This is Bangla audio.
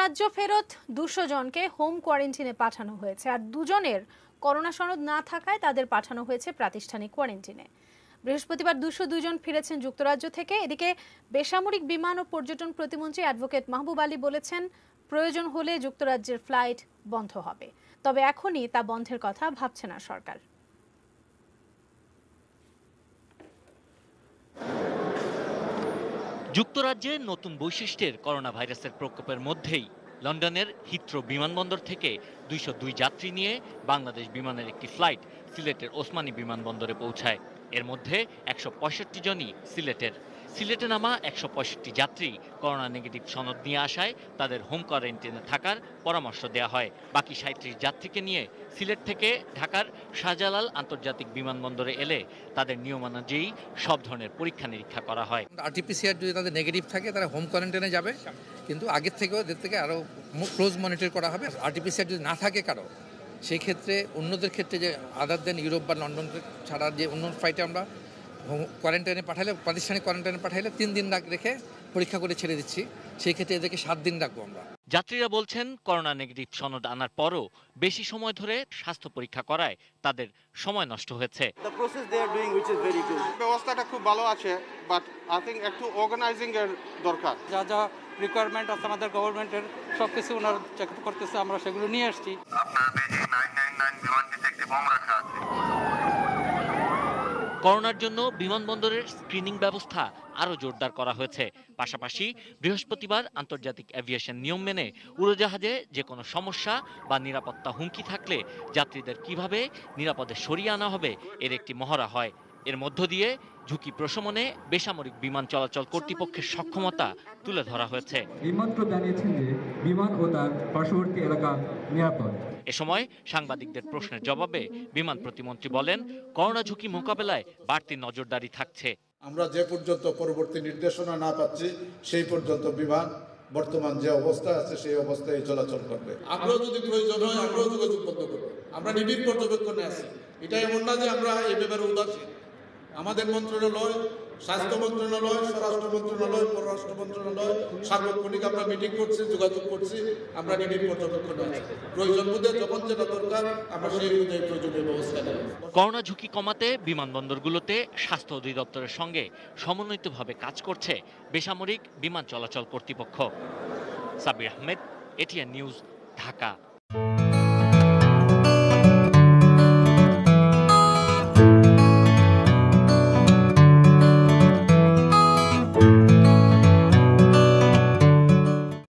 যুক্তরাজ্য ফেরত ২০০ জনকে হোম কোয়ারেন্টিনে পাঠানো হয়েছে, আর দুজনের করোনা সনদ না থাকায় তাদের পাঠানো হয়েছে প্রাতিষ্ঠানিক কোয়ারেন্টিনে। বৃহস্পতিবার ২০২ জন ফিরেছেন যুক্তরাজ্য থেকে। এদিকে বেসামরিক বিমান ও পর্যটন প্রতিমন্ত্রী অ্যাডভোকেট মাহবুব আলী বলেছেন, প্রয়োজন হলে যুক্তরাজ্যের ফ্লাইট বন্ধ হবে, তবে এখনই তা বন্ধের কথা ভাবছে না সরকার। যুক্তরাজ্যে নতুন বৈশিষ্ট্যের করোনা ভাইরাসের প্রকোপের মধ্যেই লন্ডনের হিথ্রো বিমানবন্দর থেকে ২০২ যাত্রী নিয়ে বাংলাদেশ বিমানের একটি ফ্লাইট সিলেটের ওসমানী বিমানবন্দরে পৌঁছায়। এর মধ্যে ১৬৫ জনই সিলেটে নামা ১৬৫ যাত্রী করোনা নেগেটিভ সনদ নিয়ে আসায় তাদের হোম কোয়ারেন্টাইনে থাকার পরামর্শ দেওয়া হয়। বাকি ৩৭ যাত্রীকে নিয়ে সিলেট থেকে ঢাকার শাহজালাল আন্তর্জাতিক বিমানবন্দরে এলে তাদের নিয়মানুযায়ী সব ধরনের পরীক্ষা নিরীক্ষা করা হয়। আরটিপিসিআর যদি তাদের নেগেটিভ থাকে তারা হোম কোয়ারেন্টাইনে যাবে, কিন্তু আগের থেকেও এদের থেকে আরও ক্লোজ মনিটর করা হবে। আরটিপিসিআর যদি না থাকে কারো, সেই ক্ষেত্রে অন্যদের ক্ষেত্রে যে আদার দেন ইউরোপ বা লন্ডন ছাড়া যে অন্য ফ্লাইটে আমরা কোয়ারেন্টাইনে পাঠালে, প্রাতিষ্ঠানিক কোয়ারেন্টাইনে পাঠাইলে ৩ দিন রেখে পরীক্ষা করে ছেড়ে দিচ্ছি। সেই ক্ষেত্রে এদেরকে ৭ দিন রাখবো আমরা। যাত্রীরা বলছেন, করোনা নেগেটিভ সনদ আনার পরও বেশি সময় ধরে স্বাস্থ্য পরীক্ষা করায় তাদের সময় নষ্ট হয়েছে। ব্যবস্থাটা খুব ভালো আছে, বাট আই থিংক একটু অর্গানাইজিং এর দরকার। যা যা রিকোয়ারমেন্ট আছে আমাদের গভর্নমেন্টের, সবকিছু ওনারা চেক করতেছে, আমরা সেগুলো নিয়ে আসছি। করোনার জন্য বিমানবন্দরের স্ক্রিনিং ব্যবস্থা আরও জোরদার করা হয়েছে। পাশাপাশি বৃহস্পতিবার আন্তর্জাতিক এভিয়েশন নিয়ম মেনে উড়োজাহাজে যে কোনো সমস্যা বা নিরাপত্তা হুমকি থাকলে যাত্রীদের কিভাবে নিরাপদে সরিয়ে আনা হবে এর একটি মহড়া হয়। এর মধ্য দিয়ে ঝুঁকি প্রশমনে বেসামরিক বিমান চলাচল কর্তৃপক্ষের সক্ষমতা তুলে ধরা হয়েছে। বিমানটি জানিয়েছেন যে বিমান ও তার পার্শ্ববর্তী এলাকা নিরাপদ। এ সময় সাংবাদিকদের প্রশ্নের জবাবে বিমান প্রতিমন্ত্রী বলেন, করোনা ঝুঁকি মোকাবেলায় বাড়তি নজরদারি থাকছে। আমরা যে পর্যন্ত পরবর্তী নির্দেশনা না পাচ্ছি সেই পর্যন্ত বিমান বর্তমান যে অবস্থা আছে সেই অবস্থায় চলাচল করবে। আমরাও যদি প্রয়োজন হয় আমরাও যোগাযোগ বন্ধ করবো। আমরা নিবিড় পর্যবেক্ষণে আছি। এটা এমন না যে আমরা এই ব্যাপারে উদাসীন। আমাদের মন্ত্রণালয়, স্বাস্থ্য মন্ত্রণালয়, স্বরাষ্ট্র মন্ত্রণালয়, পররাষ্ট্র মন্ত্রণালয় সার্বক্ষণিক আমরা মিটিং করছি, যোগাযোগ করছি। আমরা নিবিড় পর্যবেক্ষণে আছি। প্রয়োজন বোধে যখন যেটা দরকার আমরা সেই অনুযায়ী প্রয়োজনীয় ব্যবস্থা নেব। করোনা ঝুঁকি কমাতে বিমানবন্দরগুলোতে স্বাস্থ্য অধিদপ্তরের সঙ্গে সমন্বিতভাবে কাজ করছে বেসামরিক বিমান চলাচল কর্তৃপক্ষ। Sabbir Ahmed, ATN news, Dhaka.